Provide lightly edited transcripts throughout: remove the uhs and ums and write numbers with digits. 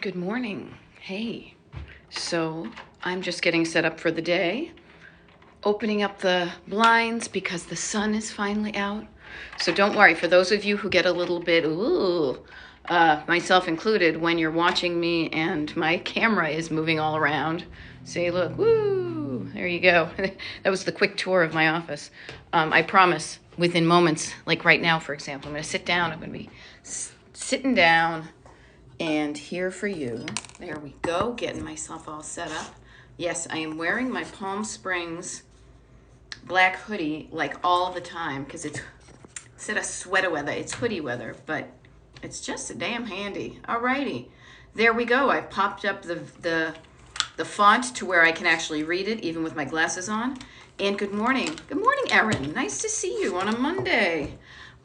Good morning. Hey. So I'm just getting set up for the day, opening up the blinds because the sun is finally out. So don't worry, for those of you who get a little bit, myself included, when you're watching me and my camera is moving all around, say, look, woo, there you go. That was the quick tour of my office. I promise, within moments, like right now, for example, I'm going to sit down. I'm going to be sitting down and here for you. There we go, getting myself all set up. Yes, I am wearing my Palm Springs black hoodie like all the time because it's instead of sweater weather, it's hoodie weather, but it's just a damn handy. Alrighty, there we go. I've popped up the font to where I can actually read it even with my glasses on. And good morning. Good morning, Erin. Nice to see you on a Monday.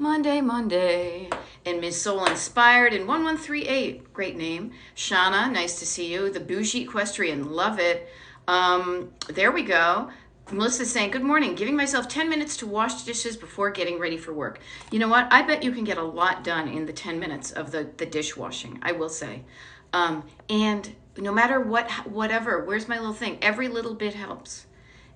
Monday. And Ms. Soul Inspired in 1138. Great name. Shauna, nice to see you. The Bougie Equestrian, love it. There we go. Melissa's saying, good morning. Giving myself 10 minutes to wash dishes before getting ready for work. You know what? I bet you can get a lot done in the 10 minutes of the dishwashing, I will say. And no matter whatever, where's my little thing? Every little bit helps.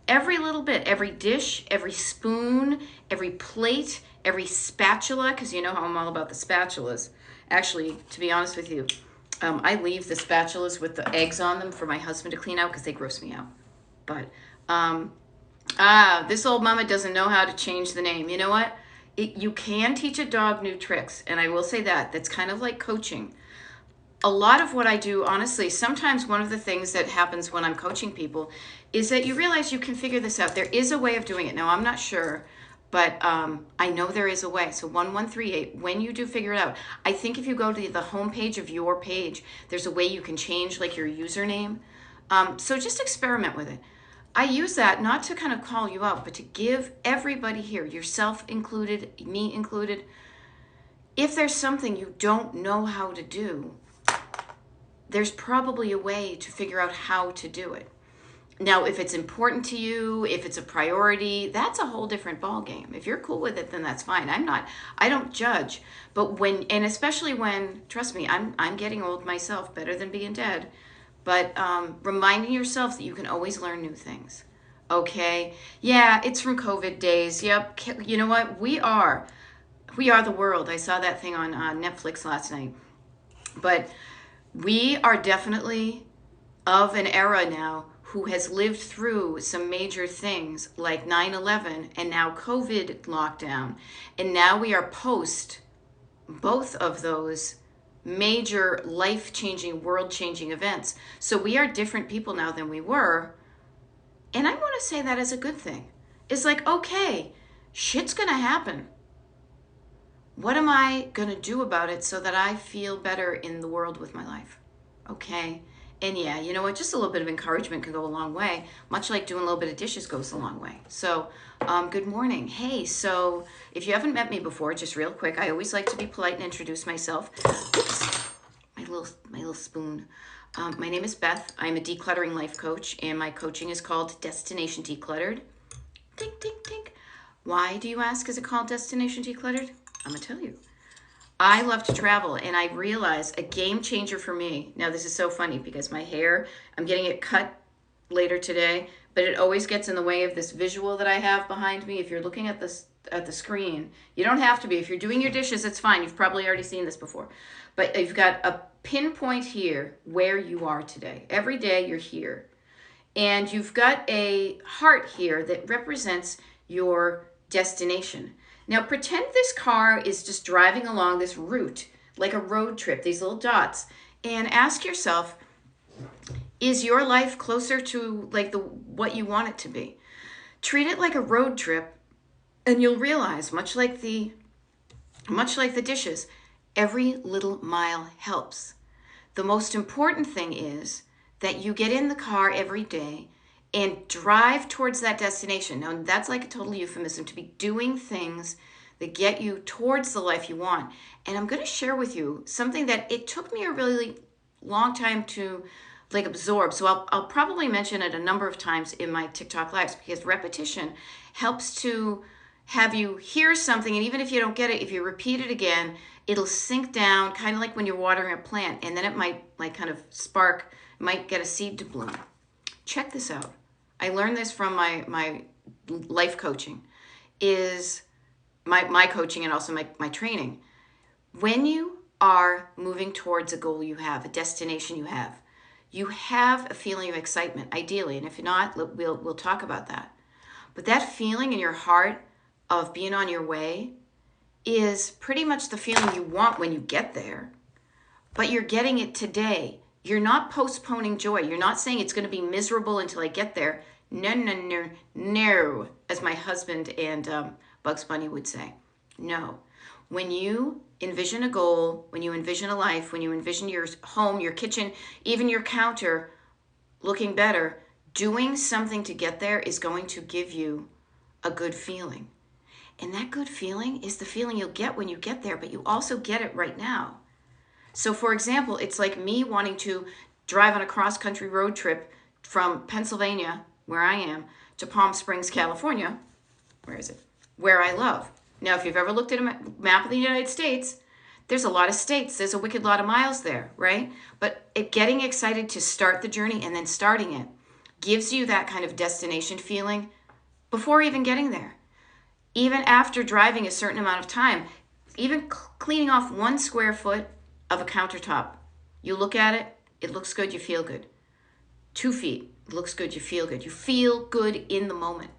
Every little bit, every dish, every spoon, every plate, every spatula, because you know how I'm all about the spatulas. Actually, to be honest with you, I leave the spatulas with the eggs on them for my husband to clean out because they gross me out. But, this old mama doesn't know how to change the name. You know what? You can teach a dog new tricks, and I will say that. That's kind of like coaching. A lot of what I do, honestly, sometimes one of the things that happens when I'm coaching people is that you realize you can figure this out. There is a way of doing it. Now, I'm not sure, but I know there is a way. So 1138, when you do figure it out, I think if you go to the homepage of your page, there's a way you can change like your username. So just experiment with it. I use that not to kind of call you out, but to give everybody here, yourself included, me included, if there's something you don't know how to do, there's probably a way to figure out how to do it. Now, if it's important to you, if it's a priority, that's a whole different ballgame. If you're cool with it, then that's fine. I don't judge. But and especially when, trust me, I'm getting old myself, better than being dead. But reminding yourself that you can always learn new things. Okay? Yeah, it's from COVID days. Yep. You know what? We are the world. I saw that thing on Netflix last night. But we are definitely of an era now who has lived through some major things like 9/11 and now COVID lockdown. And now we are post both of those major life-changing, world-changing events. So we are different people now than we were. And I want to say that as a good thing. It's like, okay, shit's going to happen. What am I going to do about it so that I feel better in the world with my life? Okay. And yeah, you know what? Just a little bit of encouragement can go a long way, much like doing a little bit of dishes goes a long way. So, good morning. Hey, so if you haven't met me before, just real quick, I always like to be polite and introduce myself. Oops, my little spoon. My name is Beth. I'm a decluttering life coach, and my coaching is called Destination Decluttered. Tink, tink, tink. Why do you ask? Is it called Destination Decluttered? I'm going to tell you. I love to travel, and I realize a game changer for me. Now, this is so funny because my hair, I'm getting it cut later today, but it always gets in the way of this visual that I have behind me. If you're looking at the screen, you don't have to be. If you're doing your dishes, it's fine. You've probably already seen this before. But you've got a pinpoint here where you are today. Every day you're here. And you've got a heart here that represents your destination. Now pretend this car is just driving along this route, like a road trip, these little dots, and ask yourself, is your life closer to like what you want it to be? Treat it like a road trip, and you'll realize, much like the dishes, every little mile helps. The most important thing is that you get in the car every day and drive towards that destination. Now, that's like a total euphemism to be doing things that get you towards the life you want. And I'm going to share with you something that it took me a really long time to like absorb. So I'll probably mention it a number of times in my TikTok lives because repetition helps to have you hear something, and even if you don't get it, if you repeat it again, it'll sink down, kind of like when you're watering a plant, and then it might like kind of spark, might get a seed to bloom. Check this out. I learned this from my life coaching, is my coaching and also my training. When you are moving towards a goal you have, a destination you have a feeling of excitement, ideally. And if not, we'll talk about that. But that feeling in your heart of being on your way is pretty much the feeling you want when you get there. But you're getting it today. You're not postponing joy. You're not saying it's going to be miserable until I get there. No, no, no, no, as my husband and Bugs Bunny would say. No. When you envision a goal, when you envision a life, when you envision your home, your kitchen, even your counter looking better, doing something to get there is going to give you a good feeling. And that good feeling is the feeling you'll get when you get there, but you also get it right now. So for example, it's like me wanting to drive on a cross-country road trip from Pennsylvania, where I am, to Palm Springs, California. Where is it? Where I love. Now, if you've ever looked at a map of the United States, there's a lot of states. There's a wicked lot of miles there, right? But getting excited to start the journey and then starting it gives you that kind of destination feeling before even getting there. Even after driving a certain amount of time, even cleaning off 1 square foot of a countertop, you look at it, it looks good, you feel good. 2 feet, it looks good, you feel good. You feel good in the moment.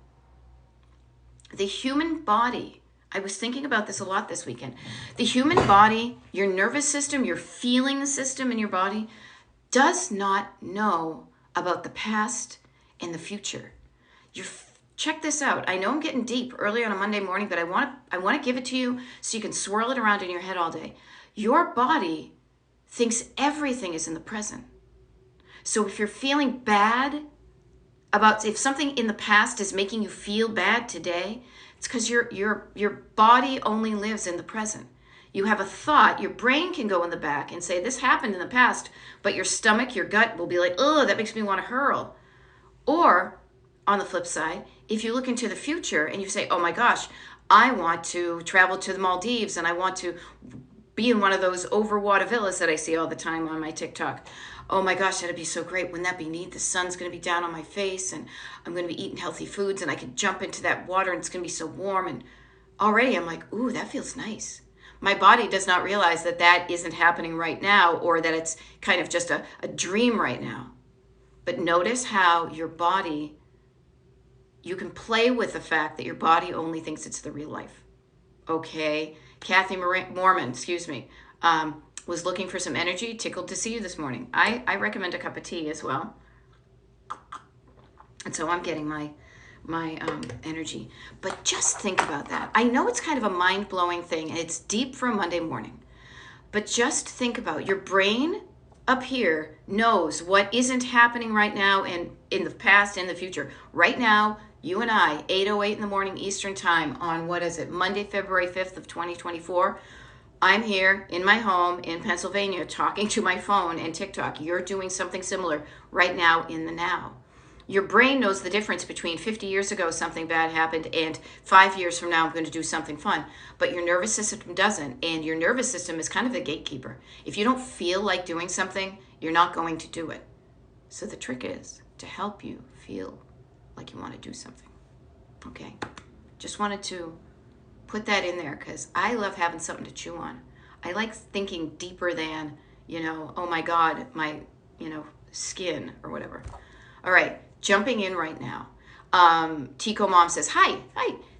The human body, I was thinking about this a lot this weekend. The human body, your nervous system, your feeling system in your body, does not know about the past and the future. Check this out. I know I'm getting deep early on a Monday morning, but I want to give it to you so you can swirl it around in your head all day. Your body thinks everything is in the present. So if you're feeling bad about, if something in the past is making you feel bad today, it's because your body only lives in the present. You have a thought, your brain can go in the back and say, this happened in the past, but your stomach, your gut will be like, oh, that makes me want to hurl. Or on the flip side, if you look into the future and you say, oh my gosh, I want to travel to the Maldives and I want to be in one of those overwater villas that I see all the time on my TikTok. Oh my gosh, that'd be so great. Wouldn't that be neat? The sun's going to be down on my face and I'm going to be eating healthy foods and I can jump into that water and it's going to be so warm. And already I'm like, ooh, that feels nice. My body does not realize that that isn't happening right now, or that it's kind of just a dream right now. But notice how your body, you can play with the fact that your body only thinks it's the real life. Okay, Kathy Mormon, was looking for some energy. Tickled to see you this morning. I recommend a cup of tea as well. And so I'm getting my energy. But just think about that. I know it's kind of a mind-blowing thing, and it's deep for a Monday morning. But just think about your brain up here knows what isn't happening right now and in the past and the future. Right now, you and I, 8:08 in the morning Eastern time on, what is it, Monday, February 5th of 2024. I'm here in my home in Pennsylvania talking to my phone and TikTok. You're doing something similar right now in the now. Your brain knows the difference between 50 years ago something bad happened and 5 years from now I'm going to do something fun. But your nervous system doesn't, and your nervous system is kind of the gatekeeper. If you don't feel like doing something, you're not going to do it. So the trick is to help you feel like you want to do something. Okay? Just wanted to put that in there because I love having something to chew on. I like thinking deeper than, oh my God, my, skin or whatever. All right, jumping in right now. Tico Mom says, hi,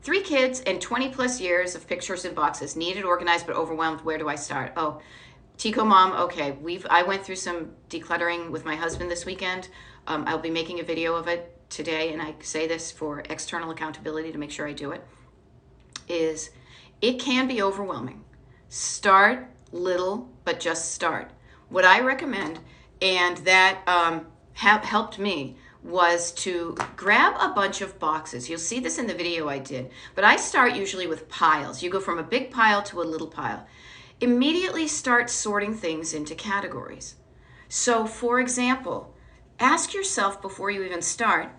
3 kids and 20 plus years of pictures in boxes, needed, organized, but overwhelmed. Where do I start? Oh, Tico Mom, okay. I went through some decluttering with my husband this weekend. I'll be making a video of it today, and I say this for external accountability to make sure I do it, is it can be overwhelming. Start little, but just start. What I recommend, and that helped me, was to grab a bunch of boxes. You'll see this in the video I did, but I start usually with piles. You go from a big pile to a little pile. Immediately start sorting things into categories. So for example, ask yourself before you even start,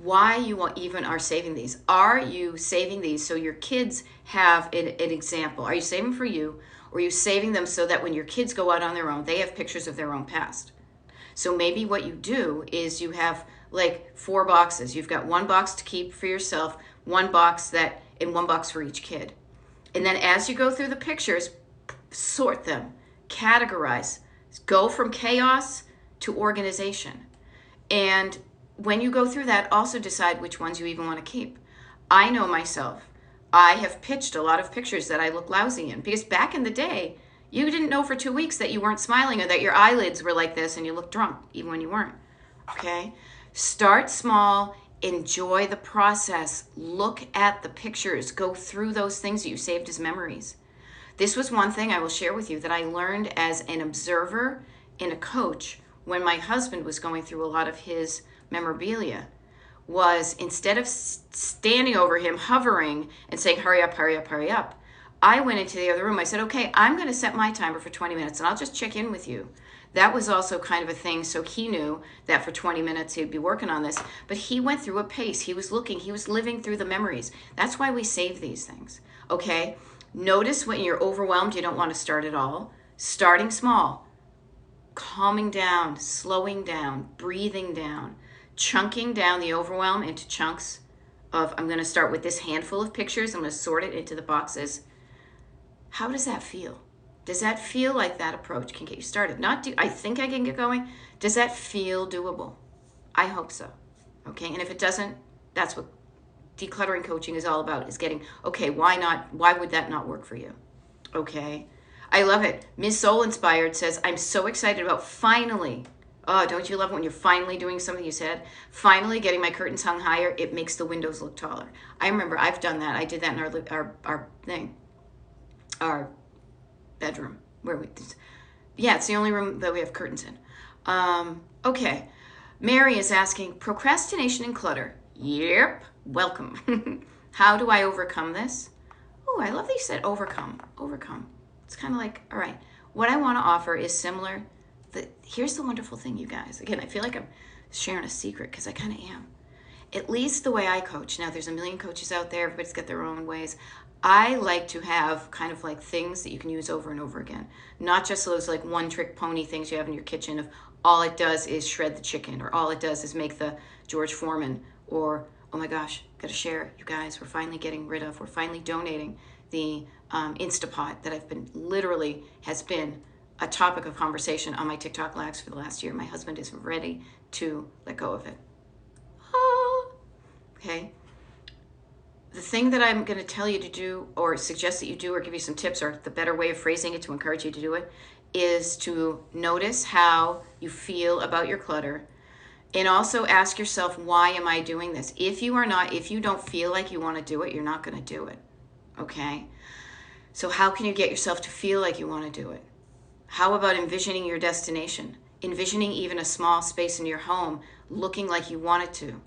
why you even are saving these. Are you saving these so your kids have an example? Are you saving for you, or are you saving them so that when your kids go out on their own, they have pictures of their own past? So maybe what you do is you have like 4 boxes. You've got 1 box to keep for yourself, 1 box and 1 box for each kid. And then as you go through the pictures, sort them, categorize, go from chaos to organization. And when you go through that, also decide which ones you even want to keep. I know myself. I have pitched a lot of pictures that I look lousy in, because back in the day, you didn't know for 2 weeks that you weren't smiling or that your eyelids were like this and you looked drunk, even when you weren't. Okay? Start small. Enjoy the process. Look at the pictures. Go through those things that you saved as memories. This was one thing I will share with you that I learned as an observer and a coach when my husband was going through a lot of his memorabilia, was instead of standing over him, hovering and saying, hurry up, hurry up, hurry up, I went into the other room. I said, okay, I'm going to set my timer for 20 minutes and I'll just check in with you. That was also kind of a thing. So he knew that for 20 minutes he'd be working on this, but he went through a pace. He was looking, he was living through the memories. That's why we save these things. Okay. Notice when you're overwhelmed, you don't want to start at all. Starting small, calming down, slowing down, breathing down, chunking down the overwhelm into chunks of, I'm going to start with this handful of pictures. I'm going to sort it into the boxes. How does that feel? Does that feel like that approach can get you started? I think I can get going. Does that feel doable? I hope so. Okay. And if it doesn't, that's what decluttering coaching is all about, is getting, okay, why not? Why would that not work for you? Okay. I love it. Ms. Soul Inspired says, I'm so excited about finally, oh, don't you love it when you're finally doing something you said? Finally getting my curtains hung higher. It makes the windows look taller. I remember I've done that. I did that in our bedroom it's the only room that we have curtains in. Okay. Mary is asking, procrastination and clutter. Yep. Welcome. How do I overcome this? Oh, I love that you said overcome. It's kind of like, all right, what I want to offer is similar. Here's the wonderful thing, you guys. Again, I feel like I'm sharing a secret because I kind of am. At least the way I coach. Now, there's a million coaches out there. Everybody's got their own ways. I like to have kind of like things that you can use over and over again. Not just those like one-trick pony things you have in your kitchen of all it does is shred the chicken, or all it does is make the George Foreman, or, oh my gosh, got to share, you guys, we're finally donating the Instapot that has been a topic of conversation on my TikTok lives for the last year. My husband is ready to let go of it. Okay. The thing that I'm going to tell you to do, or suggest that you do, or give you some tips, or the better way of phrasing it to encourage you to do it, is to notice how you feel about your clutter. And also ask yourself, why am I doing this? If you don't feel like you want to do it, you're not going to do it. Okay? So how can you get yourself to feel like you want to do it? How about envisioning your destination? Envisioning even a small space in your home looking like you want it to.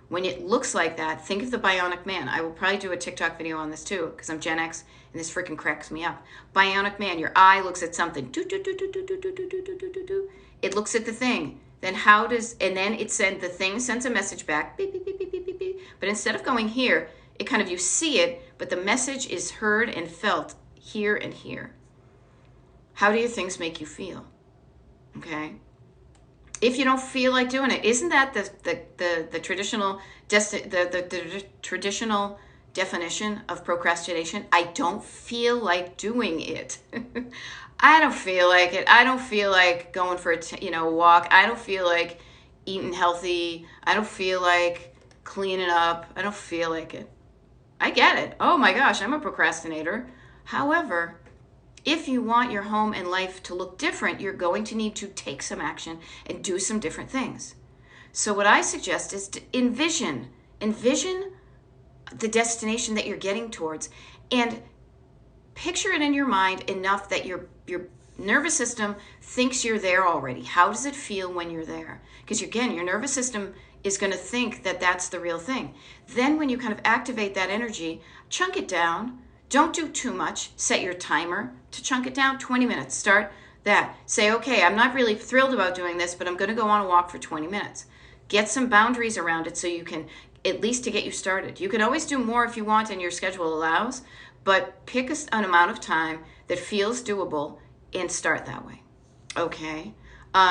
When it looks like that, think of the Bionic Man. I will probably do a TikTok video on this too, because I'm Gen X and this freaking cracks me up. Bionic Man, your eye looks at something. It looks at the thing. Then the thing sends a message back. Beep, beep, beep, beep, beep, beep, beep. But instead of going here, you see it, but the message is heard and felt here and here. How do your things make you feel? Okay. If you don't feel like doing it, isn't that the traditional the traditional definition of procrastination? I don't feel like doing it. I don't feel like it. I don't feel like going for a walk. I don't feel like eating healthy. I don't feel like cleaning up. I don't feel like it. I get it. Oh my gosh, I'm a procrastinator. However, if you want your home and life to look different, you're going to need to take some action and do some different things. So what I suggest is to envision the destination that you're getting towards, and picture it in your mind enough that your nervous system thinks you're there already. How does it feel when you're there? Because again, your nervous system is going to think that that's the real thing. Then when you kind of activate that energy, chunk it down. Don't do too much. Set your timer to chunk it down. 20 minutes. Start that. Say, okay, I'm not really thrilled about doing this, but I'm going to go on a walk for 20 minutes. Get some boundaries around it so you can at least to get you started. You can always do more if you want and your schedule allows, but pick an amount of time that feels doable and start that way. Okay.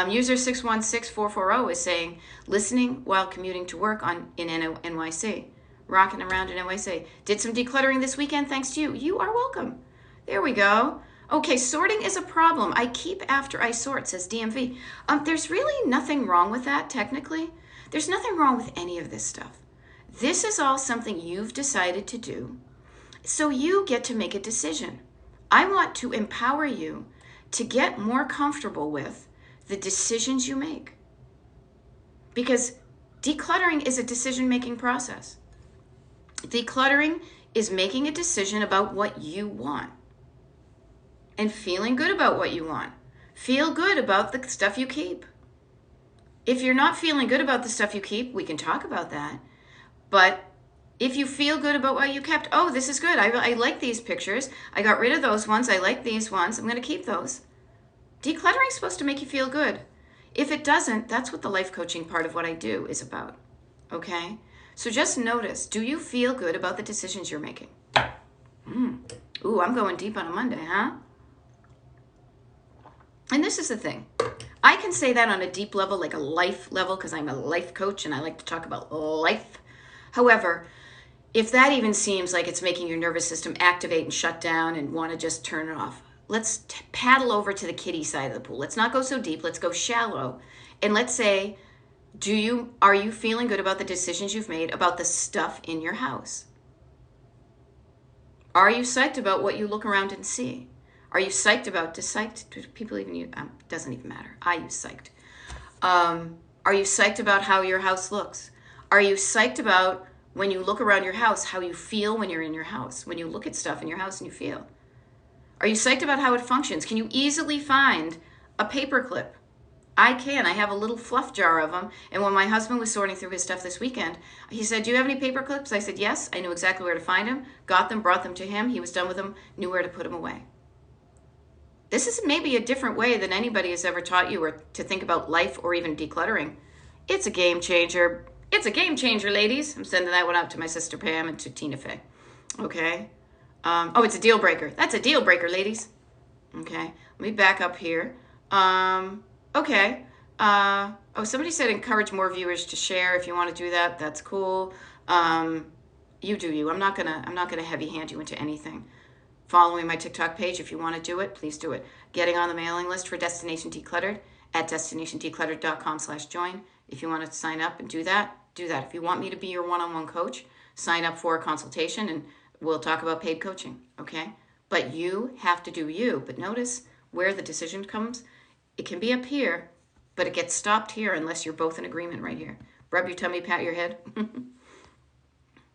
User 616440 is saying, listening while commuting to work in NYC. Rocking around in NYC. Did some decluttering this weekend thanks to you. You are welcome. There we go. Okay, sorting is a problem. I keep after I sort, says DMV. There's really nothing wrong with that, technically. There's nothing wrong with any of this stuff. This is all something you've decided to do, so you get to make a decision. I want to empower you to get more comfortable with the decisions you make. Because decluttering is a decision-making process. Decluttering is making a decision about what you want and feeling good about what you want. Feel good about the stuff you keep. If you're not feeling good about the stuff you keep, we can talk about that. But if you feel good about what you kept, oh, this is good. I like these pictures. I got rid of those ones. I like these ones. I'm going to keep those. Decluttering is supposed to make you feel good. If it doesn't, that's what the life coaching part of what I do is about. Okay? So just notice, do you feel good about the decisions you're making? Ooh, I'm going deep on a Monday, huh? And this is the thing. I can say that on a deep level, like a life level, because I'm a life coach and I like to talk about life. However, if that even seems like it's making your nervous system activate and shut down and want to just turn it off, let's paddle over to the kiddie side of the pool. Let's not go so deep. Let's go shallow. And let's say, are you feeling good about the decisions you've made about the stuff in your house? Are you psyched about what you look around and see? Are you psyched about, do people even use, doesn't even matter. I use psyched. Are you psyched about how your house looks? Are you psyched about when you look around your house, how you feel when you're in your house, when you look at stuff in your house and you feel? Are you psyched about how it functions? Can you easily find a paper clip? I can. I have a little fluff jar of them. And when my husband was sorting through his stuff this weekend, he said, do you have any paper clips? I said, yes. I knew exactly where to find them, got them, brought them to him. He was done with them, knew where to put them away. This is maybe a different way than anybody has ever taught you or to think about life or even decluttering. It's a game changer. It's a game changer, ladies. I'm sending that one out to my sister Pam and to Tina Fey. Okay. Oh, it's a deal breaker. That's a deal breaker, ladies. Okay. Let me back up here. Okay. Oh, somebody said encourage more viewers to share. If you want to do that, that's cool. You do you. I'm not gonna heavy hand you into anything. Following my TikTok page, if you want to do it, please do it. Getting on the mailing list for Destination Decluttered at destinationdecluttered.com/join. If you want to sign up and do that, do that. If you want me to be your one-on-one coach, sign up for a consultation and we'll talk about paid coaching, okay? But you have to do you. But notice where the decision comes. It can be up here, but it gets stopped here unless you're both in agreement right here. Rub your tummy, pat your head.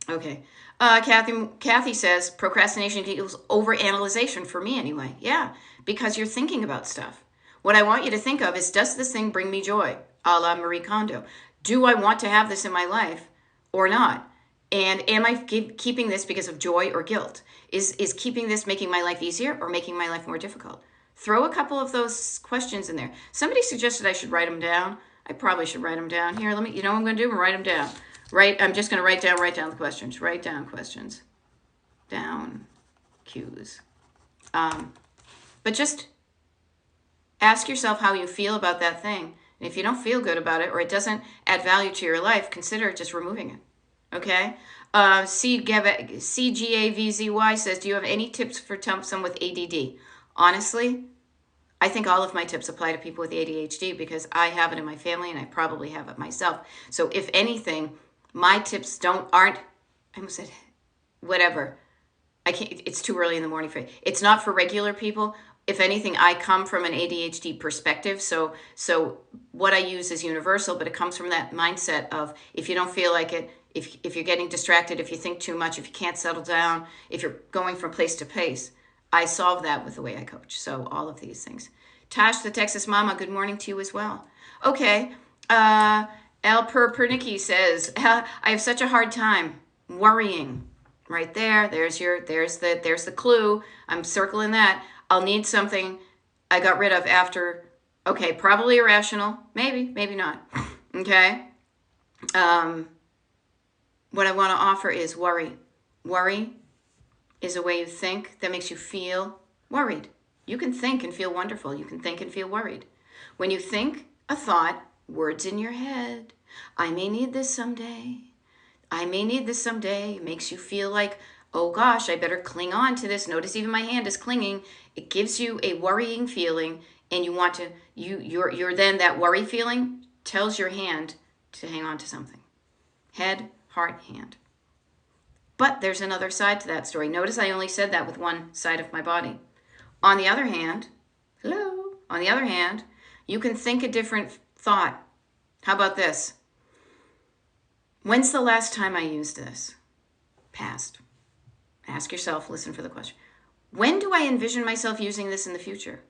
Okay. Kathy says, procrastination equals overanalyzation for me anyway. Yeah, because you're thinking about stuff. What I want you to think of is, does this thing bring me joy? A la Marie Kondo. Do I want to have this in my life or not? And am I keeping this because of joy or guilt? Is keeping this making my life easier or making my life more difficult? Throw a couple of those questions in there. Somebody suggested I should write them down. I probably should write them down. Here, you know what I'm going to do? I'm going to write them down. I'm just going to write down the questions. Write down questions. Down cues. But just ask yourself how you feel about that thing. And if you don't feel good about it or it doesn't add value to your life, consider just removing it. Okay? CGAVZY says, do you have any tips for someone with ADD? Honestly, I think all of my tips apply to people with ADHD because I have it in my family and I probably have it myself. So if anything, my tips I almost said, whatever. It's too early in the morning for it. It's not for regular people. If anything, I come from an ADHD perspective. So what I use is universal, but it comes from that mindset of if you don't feel like it, if you're getting distracted, if you think too much, if you can't settle down, if you're going from place to place, I solve that with the way I coach. So all of these things. Tash, the Texas Mama, good morning to you as well. Okay. Al Pernicki says, I have such a hard time worrying. Right there. There's the clue. I'm circling that. I'll need something I got rid of after. Okay, probably irrational. Maybe not. Okay. what I want to offer is worry. Worry is a way you think that makes you feel worried. You can think and feel wonderful. You can think and feel worried. When you think a thought, words in your head, I may need this someday. I may need this someday. It makes you feel like, oh gosh, I better cling on to this. Notice even my hand is clinging. It gives you a worrying feeling, and you want to, you're then that worry feeling tells your hand to hang on to something. Head, heart, hand. But there's another side to that story. Notice I only said that with one side of my body. On the other hand, on the other hand, you can think a different thought. How about this? When's the last time I used this? Past. Ask yourself, listen for the question. When do I envision myself using this in the future?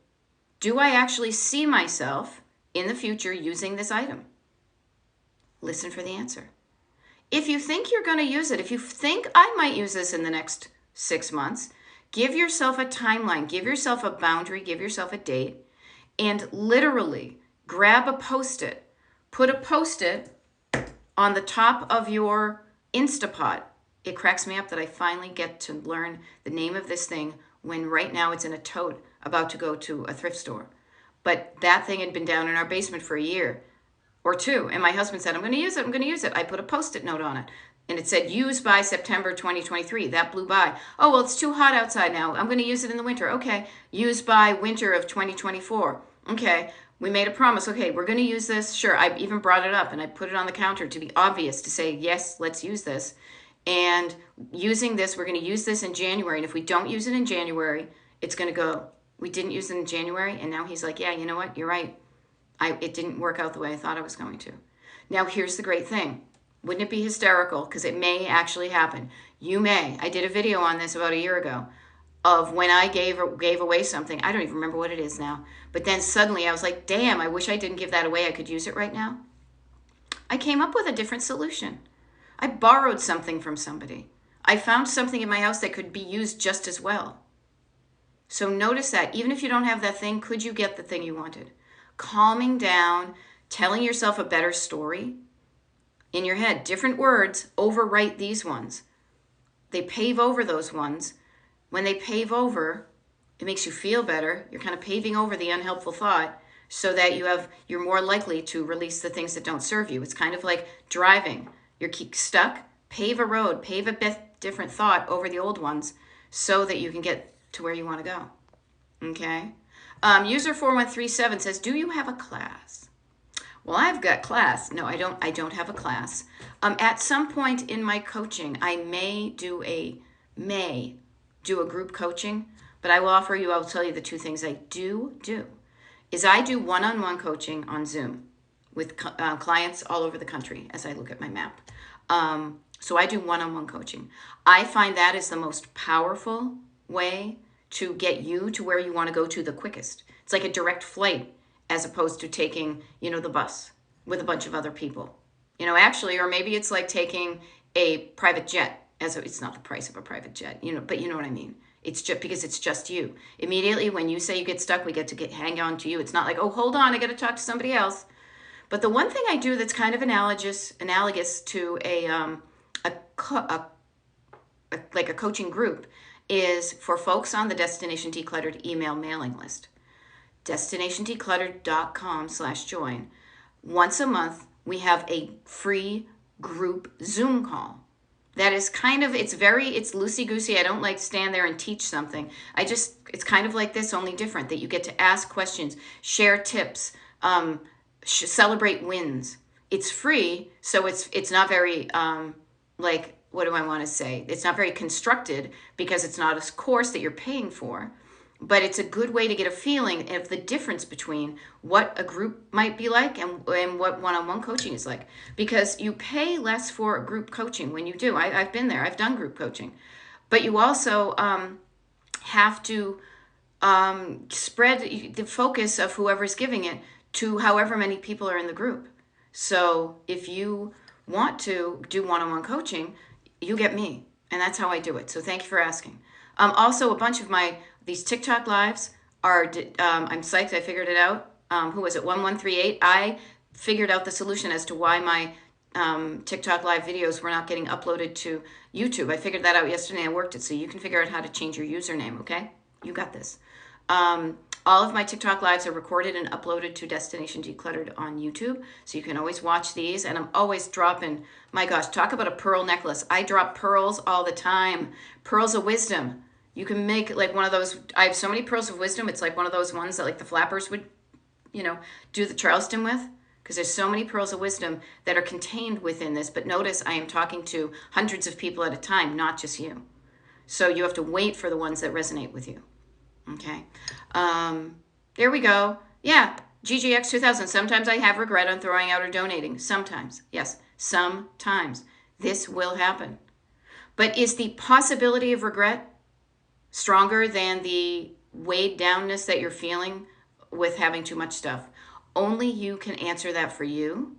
Do I actually see myself in the future using this item? Listen for the answer. If you think you're going to use it, if you think I might use this in the next 6 months, give yourself a timeline, give yourself a boundary, give yourself a date, and literally grab a Post-it. Put a Post-it on the top of your Instapot. It cracks me up that I finally get to learn the name of this thing when right now it's in a tote about to go to a thrift store. But that thing had been down in our basement for a year or two. And my husband said, I'm going to use it. I'm going to use it. I put a Post-it note on it. And it said, use by September 2023. That blew by. Oh, well, it's too hot outside now. I'm going to use it in the winter. Okay. Use by winter of 2024. Okay. We made a promise. Okay, we're going to use this. Sure. I even brought it up and I put it on the counter to be obvious, to say, yes, let's use this. And using this, we're going to use this in January. And if we don't use it in January, it's going to go. We didn't use it in January. And now he's like, yeah, you know what? You're right. It didn't work out the way I thought I was going to. Now, here's the great thing. Wouldn't it be hysterical? Because it may actually happen. You may. I did a video on this about a year ago of when I gave away something. I don't even remember what it is now. But then suddenly I was like, damn, I wish I didn't give that away. I could use it right now. I came up with a different solution. I borrowed something from somebody. I found something in my house that could be used just as well. So notice that. Even if you don't have that thing, could you get the thing you wanted? Calming down, telling yourself a better story. In your head, different words overwrite these ones. They pave over those ones. When they pave over, it makes you feel better. You're kind of paving over the unhelpful thought so that you're more likely to release the things that don't serve you. It's kind of like driving. You're stuck, pave a road, pave a different thought over the old ones so that you can get to where you want to go. Okay? User 4137 says, do you have a class? Well, I've got class. No, I don't have a class. At some point in my coaching, I may do a group coaching, but I'll tell you the two things I do is I do one-on-one coaching on Zoom with clients all over the country as I look at my map. So I do one-on-one coaching. I find that is the most powerful way to get you to where you want to go to the quickest. It's like a direct flight as opposed to taking, the bus with a bunch of other people. Actually, or maybe it's like taking a private jet. It's not the price of a private jet, but you know what I mean. It's just because it's just you. Immediately when you say you get stuck, we get to hang on to you. It's not like, oh, hold on, I got to talk to somebody else. But the one thing I do that's kind of analogous to like a coaching group is for folks on the Destination Decluttered email mailing list. DestinationDecluttered.com/join. Once a month, we have a free group Zoom call. That is it's loosey-goosey. I don't like stand there and teach something. It's kind of like this, only different, that you get to ask questions, share tips, celebrate wins. It's free, so it's not very, what do I want to say? It's not very constructed because it's not a course that you're paying for, but it's a good way to get a feeling of the difference between what a group might be like and what one-on-one coaching is like. Because you pay less for group coaching when you do. I've been there. I've done group coaching. But you also have to spread the focus of whoever's giving it to however many people are in the group. So if you want to do one-on-one coaching, you get me. And that's how I do it. So thank you for asking. Also, a bunch of these TikTok lives are, I'm psyched I figured it out. Who was it? 1138. I figured out the solution as to why TikTok live videos were not getting uploaded to YouTube. I figured that out yesterday. I worked it, so you can figure out how to change your username, okay? You got this. All of my TikTok lives are recorded and uploaded to Destination Decluttered on YouTube, so you can always watch these. And I'm always dropping, my gosh, talk about a pearl necklace. I drop pearls all the time. Pearls of wisdom. You can make like one of those. I have so many pearls of wisdom. It's like one of those ones that like the flappers would, do the Charleston with. Because there's so many pearls of wisdom that are contained within this. But notice I am talking to hundreds of people at a time, not just you. So you have to wait for the ones that resonate with you. Okay. There we go. Yeah. GGX 2000. Sometimes I have regret on throwing out or donating. Sometimes. Yes. Sometimes. This will happen. But is the possibility of regret stronger than the weighed downness that you're feeling with having too much stuff? Only you can answer that for you.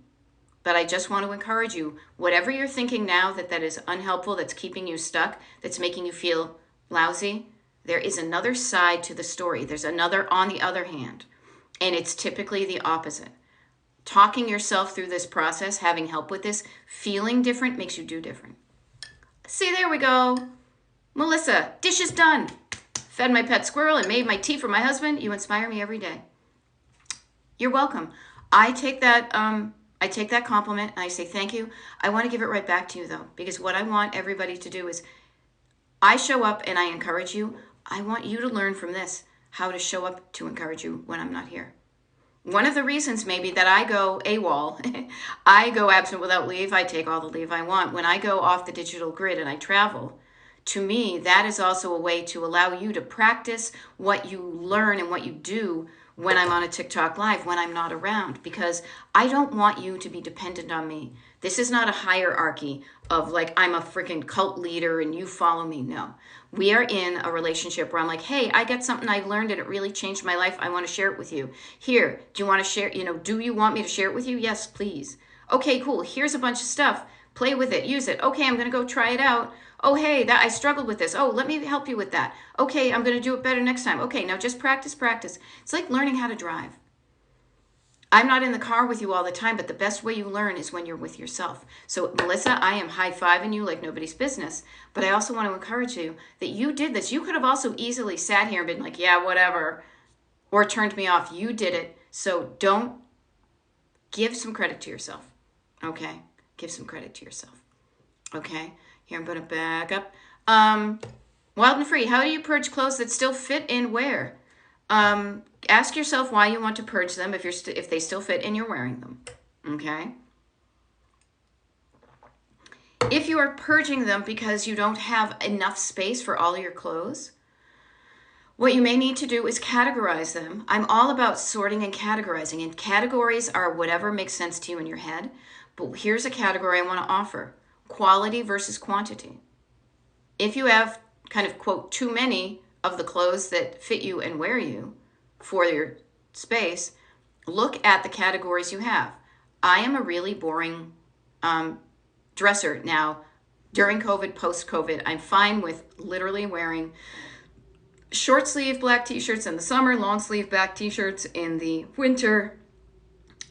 But I just want to encourage you, whatever you're thinking now that is unhelpful, that's keeping you stuck, that's making you feel lousy, there is another side to the story. There's another on the other hand. And it's typically the opposite. Talking yourself through this process, having help with this, feeling different makes you do different. See, there we go. Melissa, dishes done. Fed my pet squirrel and made my tea for my husband. You inspire me every day. You're welcome. I take that compliment and I say thank you. I want to give it right back to you though, because what I want everybody to do is I show up and I encourage you. I want you to learn from this how to show up to encourage you when I'm not here. One of the reasons maybe that I go AWOL, I go absent without leave, I take all the leave I want. When I go off the digital grid and I travel, to me, that is also a way to allow you to practice what you learn and what you do when I'm on a TikTok live, when I'm not around, because I don't want you to be dependent on me. This is not a hierarchy of like, I'm a freaking cult leader and you follow me. No, we are in a relationship where I'm like, hey, I got something I learned and it really changed my life. I want to share it with you. Here, do you want to share, do you want me to share it with you? Yes, please. Okay, cool. Here's a bunch of stuff. Play with it, use it. Okay, I'm going to go try it out. Oh, hey, that I struggled with this. Oh, let me help you with that. Okay, I'm going to do it better next time. Okay, now just practice. It's like learning how to drive. I'm not in the car with you all the time, but the best way you learn is when you're with yourself. So, Melissa, I am high-fiving you like nobody's business, but I also want to encourage you that you did this. You could have also easily sat here and been like, yeah, whatever, or turned me off. You did it. So don't give some credit to yourself, okay? Give some credit to yourself, okay? Here, I'm going to back up. Wild and Free, how do you purge clothes that still fit and wear? Ask yourself why you want to purge them if they still fit and you're wearing them, okay? If you are purging them because you don't have enough space for all your clothes, what you may need to do is categorize them. I'm all about sorting and categorizing, and categories are whatever makes sense to you in your head. But here's a category I want to offer: quality versus quantity. If you have kind of, quote, too many of the clothes that fit you and wear you for your space, look at the categories you have. I am a really boring dresser now. During COVID, post-COVID, I'm fine with literally wearing short sleeve black t-shirts in the summer, long sleeve black t-shirts in the winter,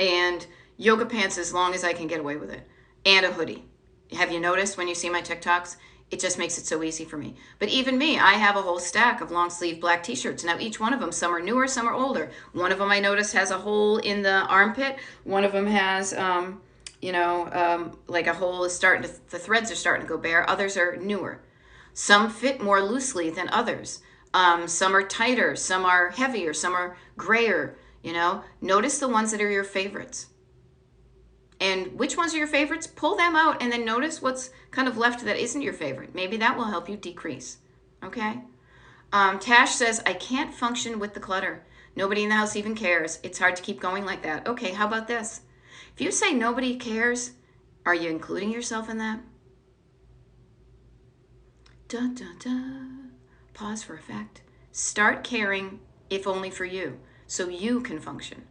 and yoga pants as long as I can get away with it, and a hoodie. Have you noticed when you see my TikToks? It just makes it so easy for me. But even me, I have a whole stack of long sleeve black t-shirts. Now each one of them, some are newer, some are older. One of them I noticed has a hole in the armpit. One of them has, like a hole is the threads are starting to go bare. Others are newer. Some fit more loosely than others. Some are tighter, some are heavier, some are grayer, Notice the ones that are your favorites. And which ones are your favorites? Pull them out and then notice what's kind of left that isn't your favorite. Maybe that will help you decrease, okay? Tash says, I can't function with the clutter. Nobody in the house even cares. It's hard to keep going like that. Okay, how about this? If you say nobody cares, are you including yourself in that? Dun, dun, dun. Pause for effect. Start caring, if only for you, so you can function.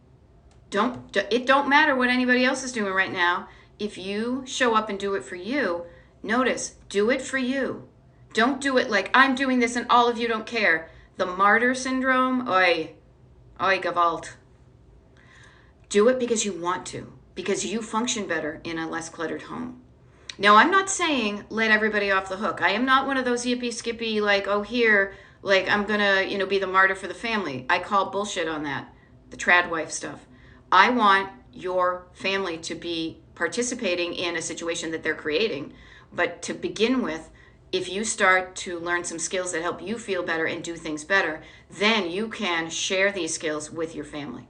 It don't matter what anybody else is doing right now. If you show up and do it for you, notice, do it for you. Don't do it like I'm doing this and all of you don't care. The martyr syndrome, oi Gewalt. Do it because you want to. because you function better in a less cluttered home. Now, I'm not saying let everybody off the hook. I am not one of those yippee skippy, like, oh, here, like, I'm gonna, be the martyr for the family. I call bullshit on that, the trad wife stuff. I want your family to be participating in a situation that they're creating. But to begin with, if you start to learn some skills that help you feel better and do things better, then you can share these skills with your family.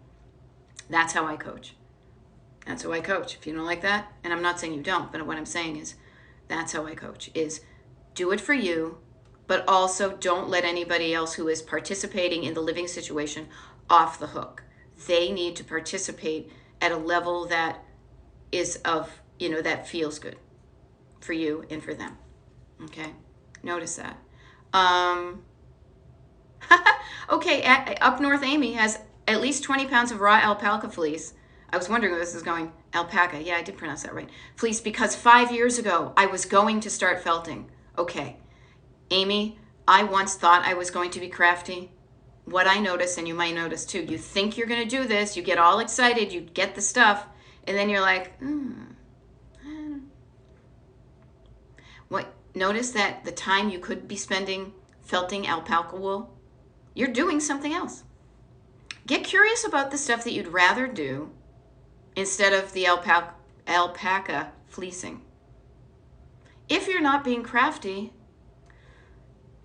That's how I coach. That's how I coach. If you don't like that, and I'm not saying you don't, but what I'm saying is that's how I coach, is do it for you, but also don't let anybody else who is participating in the living situation off the hook. They need to participate at a level that is of, that feels good for you and for them. Okay? Notice that. Okay, up north, Amy has at least 20 pounds of raw alpaca fleece. I was wondering where this is going. Alpaca. Yeah, I did pronounce that right. Fleece, because 5 years ago, I was going to start felting. Okay. Amy, I once thought I was going to be crafty. What I noticed, and you might notice too, you think you're going to do this, you get all excited, you get the stuff, and then you're like, What? Notice that the time you could be spending felting alpaca wool, you're doing something else. Get curious about the stuff that you'd rather do instead of the alpaca fleecing. If you're not being crafty,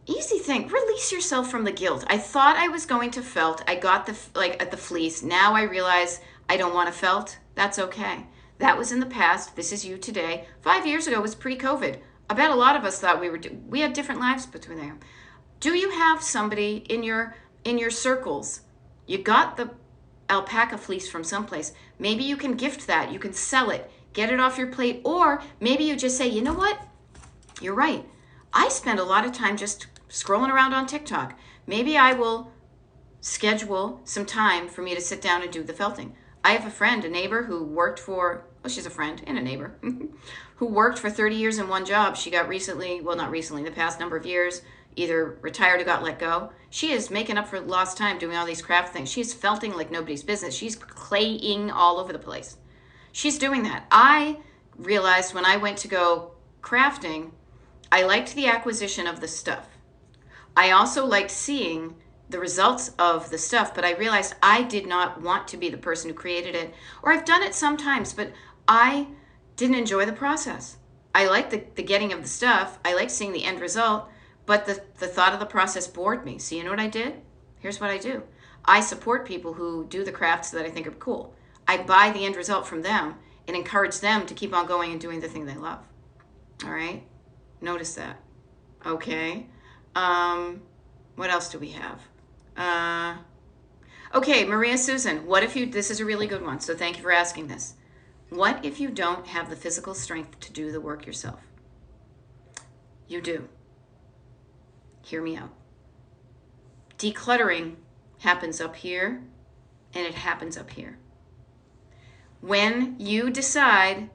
easy thing, release yourself from the guilt. I thought I was going to felt. I got the fleece. Now I realize I don't want to felt. That's okay. That was in the past. This is you today. 5 years ago was pre-COVID. I bet a lot of us thought we had different lives between there. Do you have somebody in your circles? You got the alpaca fleece from someplace. Maybe you can gift that. You can sell it. Get it off your plate. Or maybe you just say, you know what? You're right. I spend a lot of time just scrolling around on TikTok. Maybe I will schedule some time for me to sit down and do the felting. I have a friend, a neighbor who worked for, she's a friend and a neighbor, who worked for 30 years in one job. She got recently, not recently, the past number of years, either retired or got let go. She is making up for lost time doing all these craft things. She's felting like nobody's business. She's claying all over the place. She's doing that. I realized when I went to go crafting, I liked the acquisition of the stuff. I also liked seeing the results of the stuff, but I realized I did not want to be the person who created it. Or I've done it sometimes, but I didn't enjoy the process. I liked the getting of the stuff. I liked seeing the end result, but the thought of the process bored me. So you know what I did? Here's what I do. I support people who do the crafts that I think are cool. I buy the end result from them and encourage them to keep on going and doing the thing they love. All right? Notice that. Okay. What else do we have? Okay, Maria Susan, what if this is a really good one, so thank you for asking this. What if you don't have the physical strength to do the work yourself? You do. Hear me out. Decluttering happens up here, and it happens up here. When you decide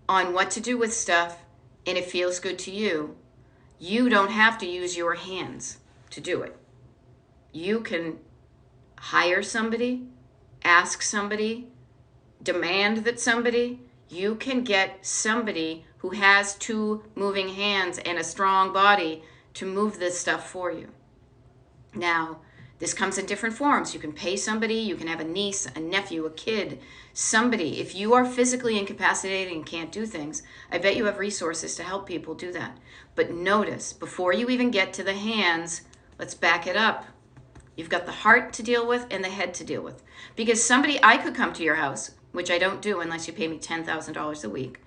on what to do with stuff, and it feels good to you, you don't have to use your hands to do it. You can hire somebody, ask somebody, demand that somebody, you can get somebody who has two moving hands and a strong body to move this stuff for you. Now, this comes in different forms. You can pay somebody, you can have a niece, a nephew, a kid, somebody. If you are physically incapacitated and can't do things, I bet you have resources to help people do that. But notice, before you even get to the hands, let's back it up. You've got the heart to deal with and the head to deal with. Because I could come to your house, which I don't do unless you pay me $10,000 a week.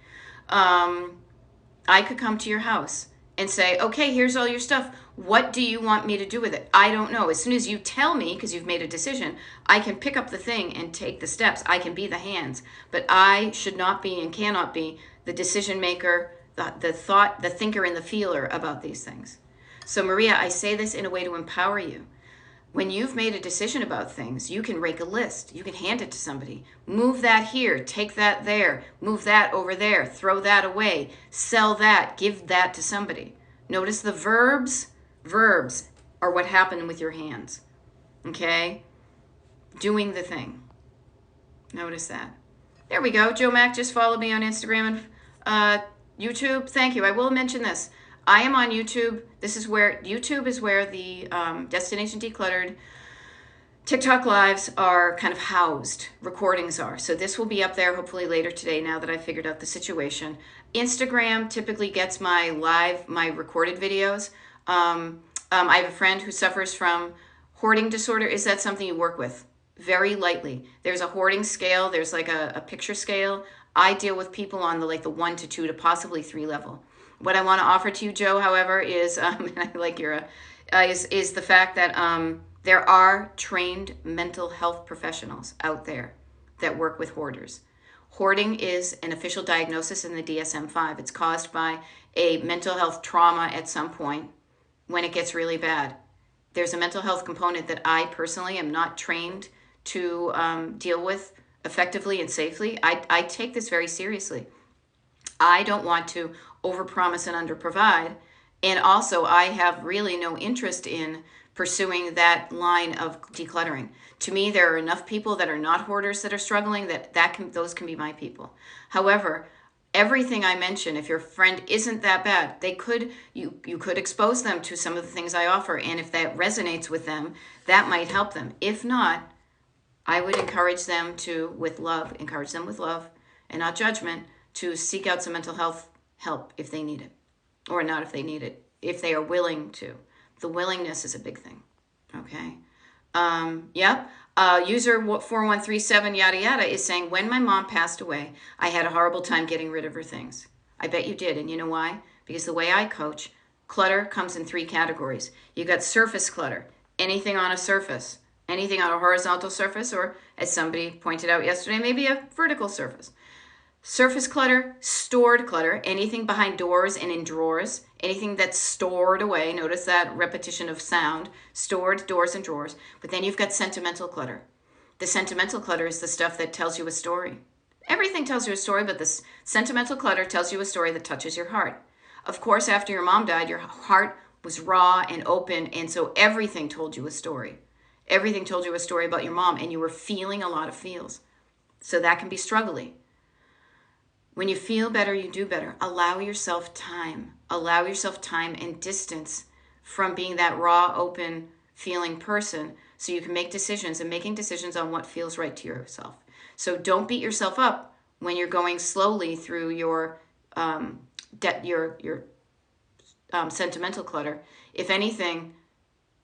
I could come to your house and say, okay, here's all your stuff. What do you want me to do with it? I don't know. As soon as you tell me, because you've made a decision, I can pick up the thing and take the steps. I can be the hands. But I should not be and cannot be the decision maker, the thinker and the feeler about these things. So Maria, I say this in a way to empower you. When you've made a decision about things, you can rake a list. You can hand it to somebody. Move that here, take that there, move that over there, throw that away, sell that, give that to somebody. Notice the verbs. Verbs are what happen with your hands. Okay? Doing the thing. Notice that. There we go. Joe Mack just followed me on Instagram and YouTube. Thank you. I will mention this. I am on YouTube. YouTube is where the Destination Decluttered TikTok lives are kind of housed, recordings are. So this will be up there hopefully later today now that I've figured out the situation. Instagram typically gets my recorded videos. I have a friend who suffers from hoarding disorder. Is that something you work with? Very lightly. There's a hoarding scale. There's like a picture scale. I deal with people on the 1 to 2 to possibly 3 level. What I want to offer to you, Joe, however, is and I like your is the fact that there are trained mental health professionals out there that work with hoarders. Hoarding is an official diagnosis in the DSM-5. It's caused by a mental health trauma at some point when it gets really bad. There's a mental health component that I personally am not trained to deal with effectively and safely. I take this very seriously. I don't want to overpromise and underprovide. And also, I have really no interest in pursuing that line of decluttering. To me, there are enough people that are not hoarders that are struggling those can be my people. However, everything I mention, if your friend isn't that bad, you could expose them to some of the things I offer, and if that resonates with them, that might help them. If not, I would encourage them with love and not judgment, to seek out some mental health help if they need it, or not if they need it, if they are willing to. The willingness is a big thing. Okay. Yep. User 4137 yada yada is saying, when my mom passed away, I had a horrible time getting rid of her things. I bet you did. And you know why? Because the way I coach, clutter comes in 3 categories. You got surface clutter, anything on a surface, anything on a horizontal surface, or as somebody pointed out yesterday, maybe a vertical surface. Surface clutter, stored clutter, anything behind doors and in drawers, anything that's stored away. Notice that repetition of sound, stored, doors and drawers. But then you've got sentimental clutter. The sentimental clutter is the stuff that tells you a story. Everything tells you a story, but the sentimental clutter tells you a story that touches your heart. Of course, after your mom died, your heart was raw and open, and so everything told you a story. Everything told you a story about your mom, and you were feeling a lot of feels. So that can be struggly. When you feel better, you do better. Allow yourself time. Allow yourself time and distance from being that raw, open, feeling person so you can make decisions, and making decisions on what feels right to yourself. So don't beat yourself up when you're going slowly through your sentimental clutter. If anything,